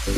Hello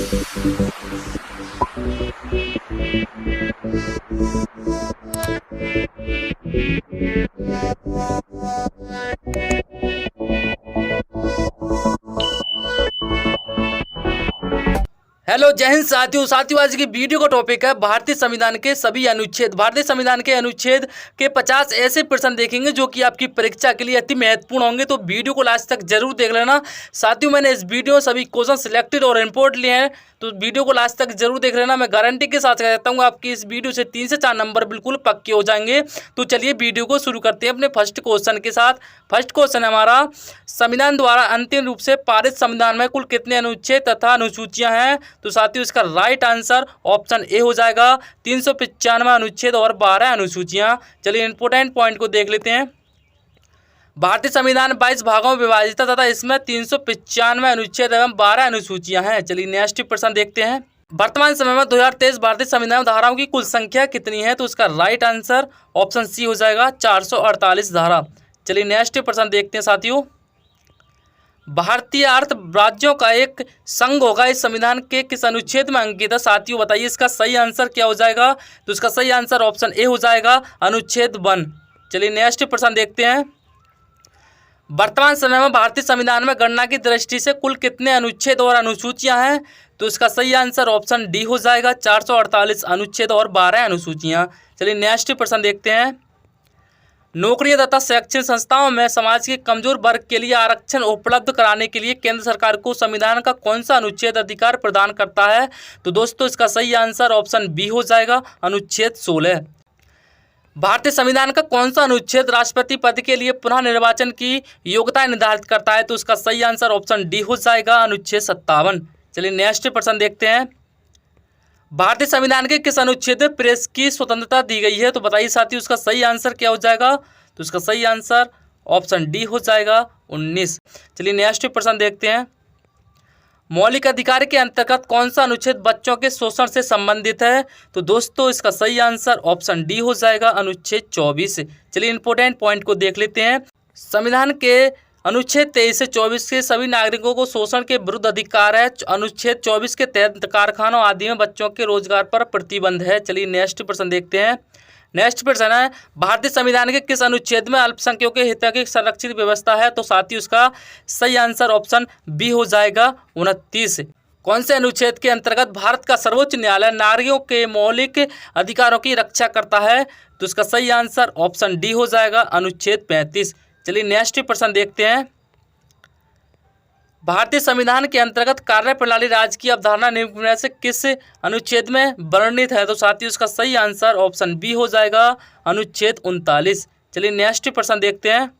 जय हिंद साथियों आज की वीडियो का टॉपिक है भारतीय संविधान के सभी अनुच्छेद। भारतीय संविधान के अनुच्छेद के 50 ऐसे प्रश्न देखेंगे जो कि आपकी परीक्षा के लिए अति महत्वपूर्ण होंगे, तो वीडियो को लास्ट तक जरूर देख लेना। साथियों मैंने इस वीडियो में सभी क्वेश्चन सिलेक्टेड और इम्पोर्टेंट लिए हैं, तो वीडियो को लास्ट तक जरूर देख लेना। मैं गारंटी के साथ कहता हूँ आपकी इस वीडियो से 3 से 4 नंबर बिल्कुल पक्के हो जाएंगे। तो चलिए वीडियो को शुरू करते हैं अपने फर्स्ट क्वेश्चन के साथ। फर्स्ट क्वेश्चन है हमारा, संविधान द्वारा अंतिम रूप से पारित संविधान में कुल कितने अनुच्छेद तथा अनुसूचियां हैं? तो साथियों इसका राइट आंसर ऑप्शन ए हो जाएगा, 395 अनुच्छेद और 12 अनुसूचियां। चलिए इंपोर्टेंट पॉइंट को देख लेते हैं। भारतीय संविधान 22 भागों में विभाजित है तथा इसमें 395 अनुच्छेद एवं 12 अनुसूचियां हैं। चलिए नेक्स्ट प्रश्न देखते हैं। वर्तमान समय में 2023 भारतीय संविधान धाराओं की कुल संख्या कितनी है? तो इसका राइट आंसर ऑप्शन सी हो जाएगा, 448 धारा। चलिए नेक्स्ट प्रश्न देखते हैं साथियों। भारतीय अर्थ राज्यों का एक संघ होगा इस संविधान के किस अनुच्छेद में अंकित है? साथियों बताइए इसका सही आंसर क्या हो जाएगा? तो इसका सही आंसर ऑप्शन ए हो जाएगा, अनुच्छेद 1। चलिए नेक्स्ट प्रश्न देखते हैं। वर्तमान समय में भारतीय संविधान में गणना की दृष्टि से कुल कितने अनुच्छेद और अनुसूचियां हैं? तो इसका सही आंसर ऑप्शन डी हो जाएगा, 448 अनुच्छेद और 12 अनुसूचियां। चलिए नेक्स्ट प्रश्न देखते हैं। नौकरियों तथा शैक्षणिक संस्थाओं में समाज के कमजोर वर्ग के लिए आरक्षण उपलब्ध कराने के लिए केंद्र सरकार को संविधान का कौन सा अनुच्छेद अधिकार प्रदान करता है? तो दोस्तों इसका सही आंसर ऑप्शन बी हो जाएगा, अनुच्छेद 16। भारतीय संविधान का कौन सा अनुच्छेद राष्ट्रपति पद के लिए पुनः निर्वाचन की योग्यता निर्धारित करता है? तो इसका सही आंसर ऑप्शन डी हो जाएगा, अनुच्छेद 57। चलिए नेक्स्ट प्रश्न देखते हैं। भारतीय संविधान के किस अनुच्छेद में प्रेस की स्वतंत्रता दी गई है? तो बताइए साथियों उसका सही आंसर क्या हो जाएगा? तो इसका सही आंसर ऑप्शन डी हो जाएगा, 19। चलिए नेक्स्ट प्रश्न देखते हैं। मौलिक अधिकार के अंतर्गत कौन सा अनुच्छेद बच्चों के शोषण से संबंधित है? तो दोस्तों इसका सही आंसर ऑप्शन डी हो जाएगा, अनुच्छेद 24। चलिए इंपोर्टेंट पॉइंट को देख लेते हैं। संविधान के अनुच्छेद 23 से 24 के सभी नागरिकों को शोषण के विरुद्ध अधिकार है। अनुच्छेद 24 के तहत कारखानों आदि में बच्चों के रोजगार पर प्रतिबंध है। चलिए नेक्स्ट प्रश्न देखते हैं। नेक्स्ट प्रश्न है, भारतीय संविधान के किस अनुच्छेद में अल्पसंख्यकों के हितों की संरक्षित व्यवस्था है? तो साथियों उसका सही आंसर ऑप्शन बी हो जाएगा, 29। कौन से अनुच्छेद के अंतर्गत भारत का सर्वोच्च न्यायालय नागरिकों के मौलिक अधिकारों की रक्षा करता है? तो इसका सही आंसर ऑप्शन डी हो जाएगा, अनुच्छेद 35। चलिए नेक्स्ट प्रश्न देखते हैं। भारतीय संविधान के अंतर्गत कार्यप्रणाली राज्य की अवधारणा निम्न से किस अनुच्छेद में वर्णित है? तो साथियों इसका सही आंसर ऑप्शन बी हो जाएगा, अनुच्छेद 39। चलिए नेक्स्ट प्रश्न देखते हैं।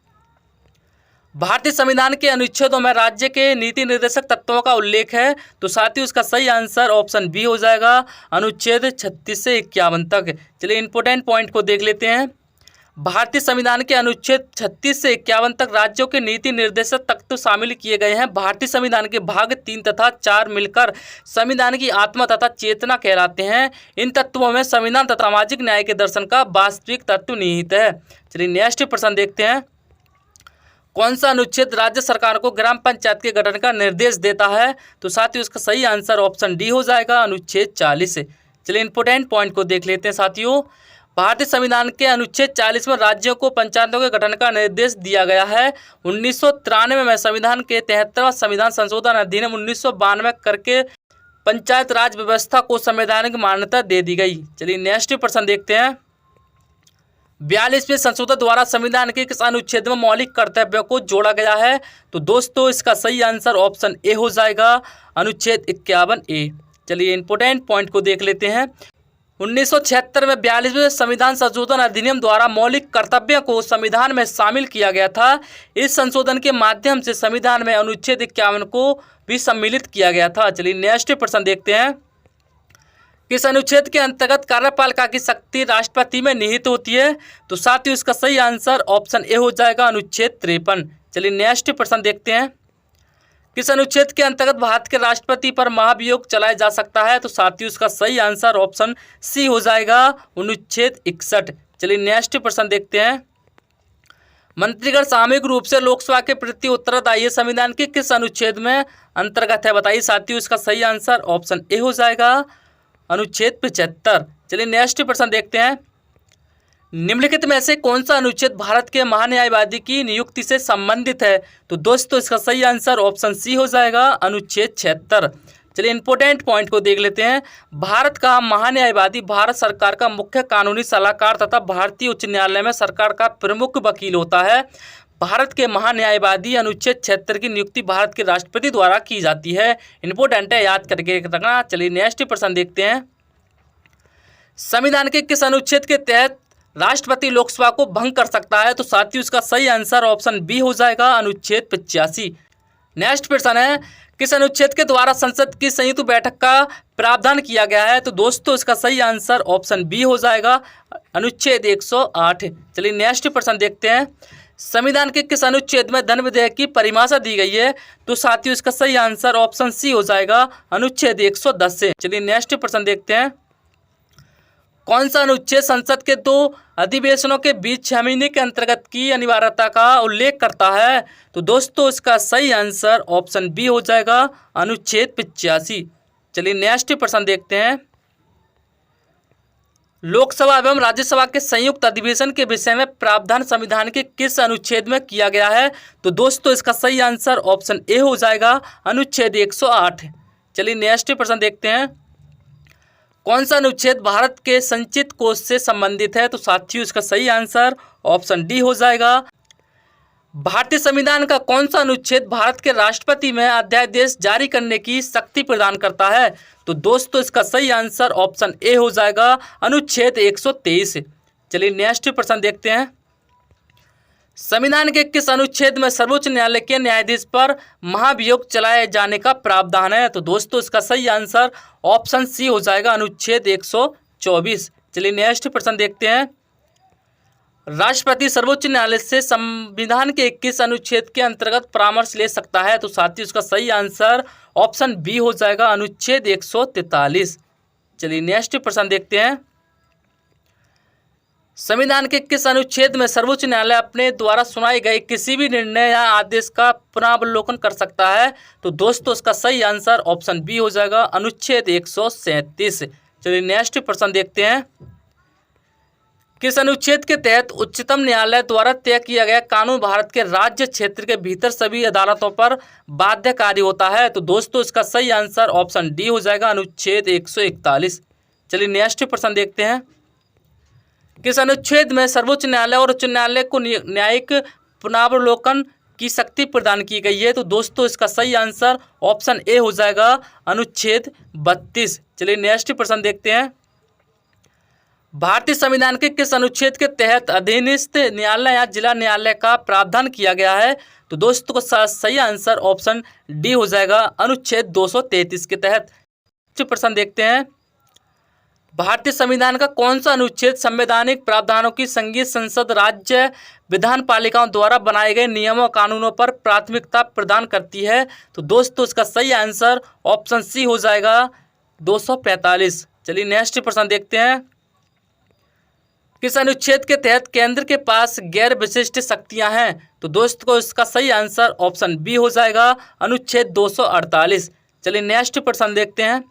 भारतीय संविधान के अनुच्छेदों में राज्य के नीति निर्देशक तत्वों का उल्लेख है? तो साथियों इसका सही आंसर ऑप्शन बी हो जाएगा, अनुच्छेद 36 से 51 तक। चलिए इंपोर्टेंट पॉइंट को देख लेते हैं। भारतीय संविधान के अनुच्छेद 36 से 51 तक राज्यों के नीति निर्देशक तत्व शामिल किए गए हैं। भारतीय संविधान के भाग 3 तथा 4 मिलकर संविधान की आत्मा तथा चेतना कहलाते हैं। इन तत्वों में संविधान तथा सामाजिक न्याय के दर्शन का वास्तविक तत्व निहित है। चलिए नेक्स्ट प्रश्न देखते हैं। कौन सा अनुच्छेद राज्य सरकार को ग्राम पंचायत के गठन का निर्देश देता है? तो साथियों इसका सही आंसर ऑप्शन डी हो जाएगा, अनुच्छेद 40। चलिए इंपोर्टेंट पॉइंट को देख लेते हैं साथियों। भारतीय संविधान के अनुच्छेद 40 में राज्यों को पंचायतों के गठन का निर्देश दिया गया है। 1993 में संविधान के 73वां संविधान संशोधन अधिनियम 1992 करके पंचायत राज व्यवस्था को संवैधानिक मान्यता दे दी गई। चलिए नेक्स्ट प्रश्न देखते हैं। 42वें संशोधन द्वारा संविधान के किस अनुच्छेद में मौलिक कर्तव्यों को जोड़ा गया है? तो दोस्तों इसका सही आंसर ऑप्शन ए हो जाएगा, अनुच्छेद 51A। चलिए इंपोर्टेंट पॉइंट को देख लेते हैं। 1976 में 42वें संविधान संशोधन अधिनियम द्वारा मौलिक कर्तव्यों को संविधान में शामिल किया गया था। इस संशोधन के माध्यम से संविधान में अनुच्छेद 51 को भी सम्मिलित किया गया था। चलिए नेक्स्ट प्रश्न देखते हैं। किस अनुच्छेद के अंतर्गत कार्यपालिका की शक्ति राष्ट्रपति में निहित होती है? तो साथियों इसका सही आंसर ऑप्शन ए हो जाएगा, अनुच्छेद 53। चलिए नेक्स्ट प्रश्न देखते हैं। किस अनुच्छेद के अंतर्गत भारत के राष्ट्रपति पर महाभियोग चलाया जा सकता है? तो साथियों इसका सही आंसर ऑप्शन सी हो जाएगा, अनुच्छेद 61। चलिए नेक्स्ट प्रश्न देखते हैं। मंत्रीगण सामूहिक रूप से लोकसभा के प्रति उत्तरदायी संविधान के किस अनुच्छेद में अंतर्गत है? बताइए साथियों, इसका सही आंसर ऑप्शन ए हो जाएगा, अनुच्छेद 75। चलिए नेक्स्ट प्रश्न देखते हैं। निम्नलिखित में से कौन सा अनुच्छेद भारत के महान्यायवादी की नियुक्ति से संबंधित है? तो दोस्तों इसका सही आंसर ऑप्शन सी हो जाएगा, अनुच्छेद 76। चलिए इंपॉर्टेंट पॉइंट को देख लेते हैं। भारत का महान्यायवादी भारत सरकार का मुख्य कानूनी सलाहकार तथा भारतीय उच्च न्यायालय में सरकार का प्रमुख वकील होता है। भारत के महान्यायवादी अनुच्छेद 76 की नियुक्ति भारत के राष्ट्रपति द्वारा की जाती है। इंपॉर्टेंट है, याद करके रखना। चलिए नेक्स्ट प्रश्न देखते हैं। संविधान के किस अनुच्छेद के तहत राष्ट्रपति लोकसभा को भंग कर सकता है? तो साथियों इसका सही आंसर ऑप्शन बी हो जाएगा, अनुच्छेद 85। नेक्स्ट प्रश्न है, किस अनुच्छेद के द्वारा संसद की संयुक्त बैठक का प्रावधान किया गया है? तो दोस्तों इसका सही आंसर ऑप्शन बी हो जाएगा, अनुच्छेद 108। चलिए नेक्स्ट प्रश्न देखते हैं। संविधान के किस अनुच्छेद में धन विधेयक की परिभाषा दी गई है? तो साथियों इसका सही आंसर ऑप्शन सी हो जाएगा, अनुच्छेद 110 से। चलिए नेक्स्ट प्रश्न देखते हैं। कौन सा अनुच्छेद संसद के दो अधिवेशनों के बीच 6 महीने के अंतर्गत की अनिवार्यता का उल्लेख करता है? तो दोस्तों इसका सही आंसर ऑप्शन बी हो जाएगा, अनुच्छेद 85। चलिए नेक्स्ट प्रश्न देखते हैं। लोकसभा एवं राज्यसभा के संयुक्त अधिवेशन के विषय में प्रावधान संविधान के किस अनुच्छेद में किया गया है? तो दोस्तों इसका सही आंसर ऑप्शन ए हो जाएगा, अनुच्छेद 108। चलिए नेक्स्ट प्रश्न देखते हैं। कौन सा अनुच्छेद भारत के संचित कोष से संबंधित है? तो साथियों इसका सही आंसर ऑप्शन डी हो जाएगा। भारतीय संविधान का कौन सा अनुच्छेद भारत के राष्ट्रपति में अध्यादेश जारी करने की शक्ति प्रदान करता है? तो दोस्तों इसका सही आंसर ऑप्शन ए हो जाएगा, अनुच्छेद 123। चलिए नेक्स्ट प्रश्न देखते हैं। संविधान के किस अनुच्छेद में सर्वोच्च न्यायालय के न्यायाधीश पर महाभियोग चलाए जाने का प्रावधान है? तो दोस्तों इसका सही आंसर ऑप्शन सी हो जाएगा, अनुच्छेद 124। चलिए नेक्स्ट प्रश्न देखते हैं। राष्ट्रपति सर्वोच्च न्यायालय से संविधान के 21 अनुच्छेद के अंतर्गत परामर्श ले सकता है? तो साथियों इसका सही आंसर ऑप्शन बी हो जाएगा, अनुच्छेद 143। चलिए नेक्स्ट प्रश्न देखते हैं। संविधान के किस अनुच्छेद में सर्वोच्च न्यायालय अपने द्वारा सुनाए गए किसी भी निर्णय या आदेश का पुनरावलोकन कर सकता है? तो दोस्तों इसका सही आंसर ऑप्शन बी हो जाएगा, अनुच्छेद 137। चलिए नेक्स्ट प्रश्न देखते हैं। किस अनुच्छेद के तहत उच्चतम न्यायालय द्वारा तय किया गया कानून भारत के राज्य क्षेत्र के भीतर सभी अदालतों पर बाध्यकारी होता है? तो दोस्तों इसका सही आंसर ऑप्शन डी हो जाएगा, अनुच्छेद 141। चलिए नेक्स्ट प्रश्न देखते हैं। किस अनुच्छेद में सर्वोच्च न्यायालय और उच्च न्यायालय को न्यायिक पुनरावलोकन की शक्ति प्रदान की गई है? तो दोस्तों इसका सही आंसर ऑप्शन ए हो जाएगा, अनुच्छेद 32। चलिए नेक्स्ट प्रश्न देखते हैं। भारतीय संविधान के किस अनुच्छेद के तहत अधीनस्थ न्यायालय या जिला न्यायालय का प्रावधान किया गया है? तो दोस्तों को सही आंसर ऑप्शन डी हो जाएगा, अनुच्छेद 233 के तहत। प्रश्न देखते हैं। भारतीय संविधान का कौन सा अनुच्छेद संवैधानिक प्रावधानों की संघीय संसद राज्य विधान पालिकाओं द्वारा बनाए गए नियमों कानूनों पर प्राथमिकता प्रदान करती है? तो दोस्तों इसका सही आंसर ऑप्शन सी हो जाएगा, 245। चलिए नेक्स्ट प्रश्न देखते हैं। किस अनुच्छेद के तहत केंद्र के पास गैर विशिष्ट शक्तियां हैं? तो दोस्तों इसका सही आंसर ऑप्शन बी हो जाएगा, अनुच्छेद 248। चलिए नेक्स्ट प्रश्न देखते हैं।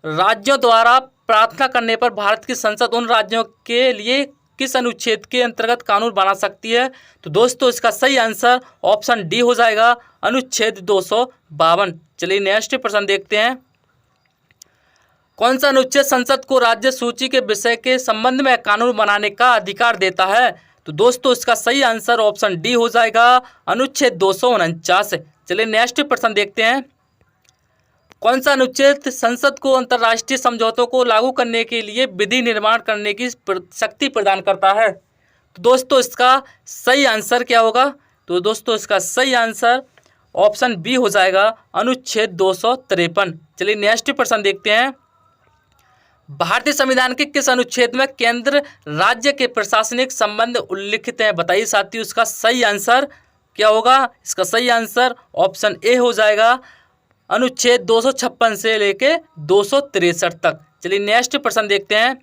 राज्यों द्वारा प्रार्थना करने पर भारत की संसद उन राज्यों के लिए किस अनुच्छेद के अंतर्गत कानून बना सकती है? तो दोस्तों इसका सही आंसर ऑप्शन डी हो जाएगा, अनुच्छेद 252। चलिए नेक्स्ट प्रश्न देखते हैं। कौन सा अनुच्छेद संसद को राज्य सूची के विषय के संबंध में कानून बनाने का अधिकार देता है? तो दोस्तों इसका सही आंसर ऑप्शन डी हो जाएगा, अनुच्छेद 249। चलिए नेक्स्ट प्रश्न देखते हैं। कौन सा अनुच्छेद संसद को अंतर्राष्ट्रीय समझौतों को लागू करने के लिए विधि निर्माण करने की शक्ति प्रदान करता है? तो दोस्तों इसका सही आंसर क्या होगा? तो दोस्तों इसका सही आंसर ऑप्शन बी हो जाएगा, अनुच्छेद 253। चलिए नेक्स्ट प्रश्न देखते हैं। भारतीय संविधान के किस अनुच्छेद में केंद्र राज्य के प्रशासनिक संबंध उल्लिखित हैं? बताइए साथियों इसका सही आंसर क्या होगा? इसका सही आंसर ऑप्शन ए हो जाएगा, अनुच्छेद 256 से लेके 263 तक। चलिए नेक्स्ट प्रश्न देखते हैं।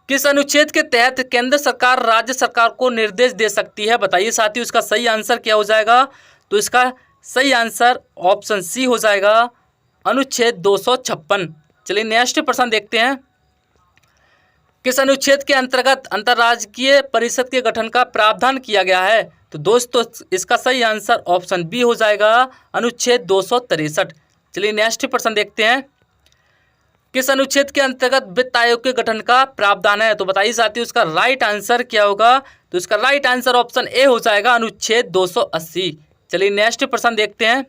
किस अनुच्छेद के तहत केंद्र सरकार राज्य सरकार को निर्देश दे सकती है? बताइए साथियों, इसका सही आंसर क्या हो जाएगा? तो इसका सही आंसर ऑप्शन सी हो जाएगा, अनुच्छेद 256। चलिए नेक्स्ट प्रश्न देखते हैं। किस अनुच्छेद के अंतर्गत अंतर्राज्यीय परिषद के गठन का प्रावधान किया गया है? तो दोस्तों इसका सही आंसर ऑप्शन बी हो जाएगा, अनुच्छेद 263। चलिए नेक्स्ट प्रश्न देखते हैं। किस अनुच्छेद के अंतर्गत वित्त आयोग के गठन का प्रावधान है? तो बताइए साथियों, इसका राइट आंसर क्या होगा? तो इसका राइट आंसर ऑप्शन ए हो जाएगा, अनुच्छेद 280। चलिए नेक्स्ट प्रश्न देखते हैं।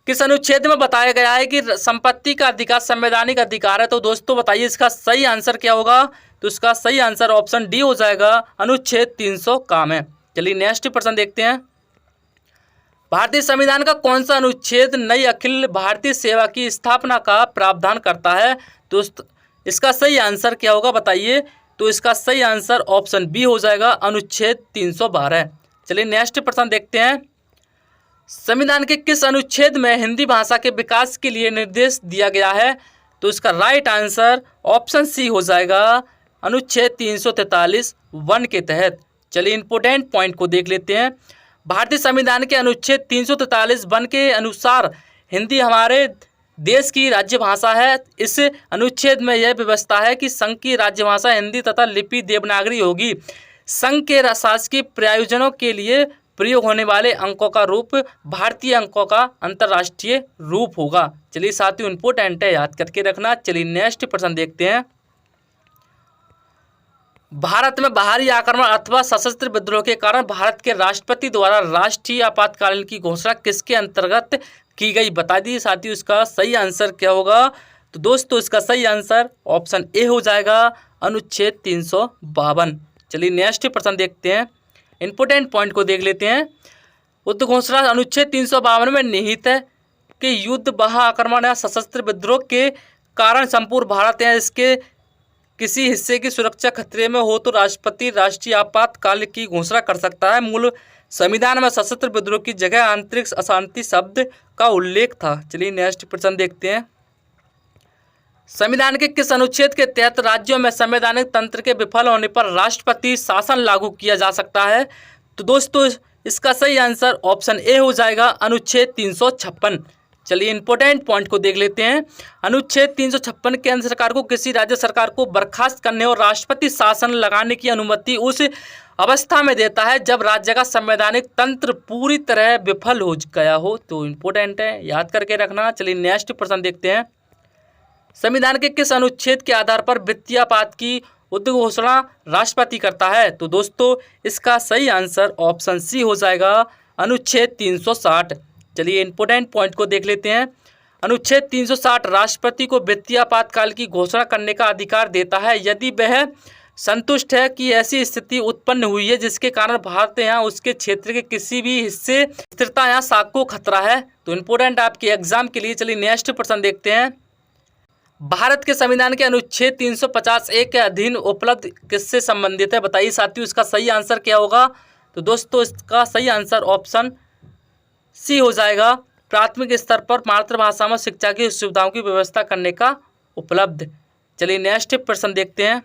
किस अनुच्छेद में बताया गया है कि संपत्ति का अधिकार संवैधानिक अधिकार है? तो दोस्तों बताइए इसका सही आंसर क्या होगा? तो इसका सही आंसर ऑप्शन डी हो जाएगा, अनुच्छेद 300 काम है। चलिए नेक्स्ट प्रश्न देखते हैं। भारतीय संविधान का कौन सा अनुच्छेद नई अखिल भारतीय सेवा की स्थापना का प्रावधान करता है? दोस्त इसका सही आंसर क्या होगा बताइए? तो इसका सही आंसर ऑप्शन बी हो जाएगा, अनुच्छेद 312। चलिए नेक्स्ट प्रश्न देखते हैं। संविधान के किस अनुच्छेद में हिंदी भाषा के विकास के लिए निर्देश दिया गया है? तो इसका राइट आंसर ऑप्शन सी हो जाएगा, अनुच्छेद 343(1) के तहत। चलिए इंपोर्टेंट पॉइंट को देख लेते हैं। भारतीय संविधान के अनुच्छेद 343(1) के अनुसार हिंदी हमारे देश की राज्य भाषा है। इस अनुच्छेद में यह व्यवस्था है कि संघ की राज्य भाषा हिंदी तथा लिपि देवनागरी होगी। संघ के शासकीय प्रयोजनों के लिए प्रयोग होने वाले अंकों का रूप भारतीय अंकों का अंतर्राष्ट्रीय रूप होगा। चलिए साथियों इंपोर्टेंट है, याद करके रखना। चलिए नेक्स्ट प्रश्न देखते हैं। भारत में बाहरी आक्रमण अथवा सशस्त्र विद्रोह के कारण भारत के राष्ट्रपति द्वारा राष्ट्रीय आपातकालीन की घोषणा किसके अंतर्गत की गई? बता दीजिए साथियों, इसका सही आंसर क्या होगा? तो दोस्तों इसका सही आंसर ऑप्शन ए हो जाएगा, अनुच्छेद 352। चलिए नेक्स्ट प्रश्न देखते हैं। इंपोर्टेंट पॉइंट को देख लेते हैं। उद्घोषणा अनुच्छेद 352 में निहित है कि युद्ध, बाह्य आक्रमण या सशस्त्र विद्रोह के कारण संपूर्ण भारत या इसके किसी हिस्से की सुरक्षा खतरे में हो तो राष्ट्रपति राष्ट्रीय आपातकाल की घोषणा कर सकता है। मूल संविधान में सशस्त्र विद्रोह की जगह आंतरिक अशांति शब्द का उल्लेख था। चलिए नेक्स्ट प्रश्न देखते हैं। संविधान के किस अनुच्छेद के तहत राज्यों में संवैधानिक तंत्र के विफल होने पर राष्ट्रपति शासन लागू किया जा सकता है? तो दोस्तों इसका सही आंसर ऑप्शन ए हो जाएगा, अनुच्छेद 356। चलिए इंपोर्टेंट पॉइंट को देख लेते हैं। अनुच्छेद 356 केंद्र सरकार को किसी राज्य सरकार को बर्खास्त करने और राष्ट्रपति शासन लगाने की अनुमति उस अवस्था में देता है जब राज्य का संवैधानिक तंत्र पूरी तरह विफल हो गया हो। तो इंपोर्टेंट है, याद करके रखना। चलिए नेक्स्ट प्रश्न देखते हैं। संविधान के किस अनुच्छेद के आधार पर वित्तीय आपात की उद्घोषणा राष्ट्रपति करता है? तो दोस्तों इसका सही आंसर ऑप्शन सी हो जाएगा, अनुच्छेद 360। चलिए इंपोर्टेंट पॉइंट को देख लेते हैं। अनुच्छेद 360 राष्ट्रपति को वित्तीय आपातकाल की घोषणा करने का अधिकार देता है यदि वह संतुष्ट है कि ऐसी स्थिति उत्पन्न हुई है जिसके कारण भारत या उसके क्षेत्र के किसी भी हिस्से स्थिरता या साख को खतरा है। तो इंपोर्टेंट आपके एग्जाम के लिए। चलिए नेक्स्ट प्रश्न देखते हैं। भारत के संविधान के अनुच्छेद 350(1) के अधीन उपलब्ध किससे संबंधित है? बताइए साथियों, इसका सही आंसर क्या होगा? तो दोस्तों इसका सही आंसर ऑप्शन सी हो जाएगा, प्राथमिक स्तर पर मातृभाषा में शिक्षा की सुविधाओं की व्यवस्था करने का उपलब्ध। चलिए नेक्स्ट प्रश्न देखते हैं।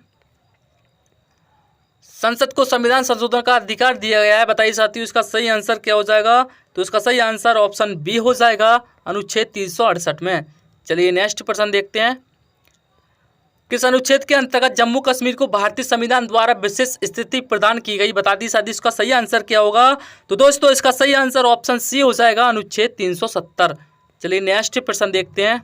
संसद को संविधान संशोधन का अधिकार दिया गया है। बताइए साथियों, इसका सही आंसर क्या हो जाएगा? तो इसका सही आंसर ऑप्शन बी हो जाएगा, अनुच्छेद 368 में। चलिए नेक्स्ट प्रश्न देखते हैं। किस अनुच्छेद के अंतर्गत जम्मू कश्मीर को भारतीय संविधान द्वारा विशेष स्थिति प्रदान की गई? बता दी साथी, इसका सही आंसर क्या होगा? तो दोस्तों इसका सही आंसर ऑप्शन सी हो जाएगा, अनुच्छेद 370। चलिए नेक्स्ट प्रश्न देखते हैं।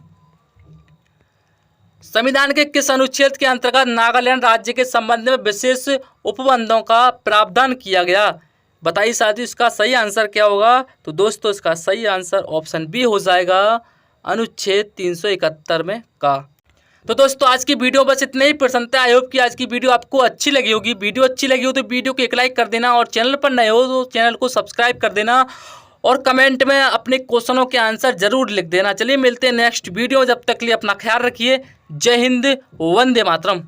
संविधान के किस अनुच्छेद के अंतर्गत नागालैंड राज्य के संबंध में विशेष उपबंधों का प्रावधान किया गया? बताइए साथी, इसका सही आंसर क्या होगा? तो दोस्तों इसका सही आंसर ऑप्शन बी हो जाएगा, अनुच्छेद 371 में का। तो दोस्तों आज की वीडियो बस इतने ही प्रश्न थे। आई होप कि आज की वीडियो आपको अच्छी लगी होगी। वीडियो अच्छी लगी हो तो वीडियो को एक लाइक कर देना और चैनल पर नए हो तो चैनल को सब्सक्राइब कर देना और कमेंट में अपने क्वेश्चनों के आंसर जरूर लिख देना। चलिए मिलते हैं नेक्स्ट वीडियो, जब तक के लिए अपना ख्याल रखिए। जय हिंद, वंदे मातरम।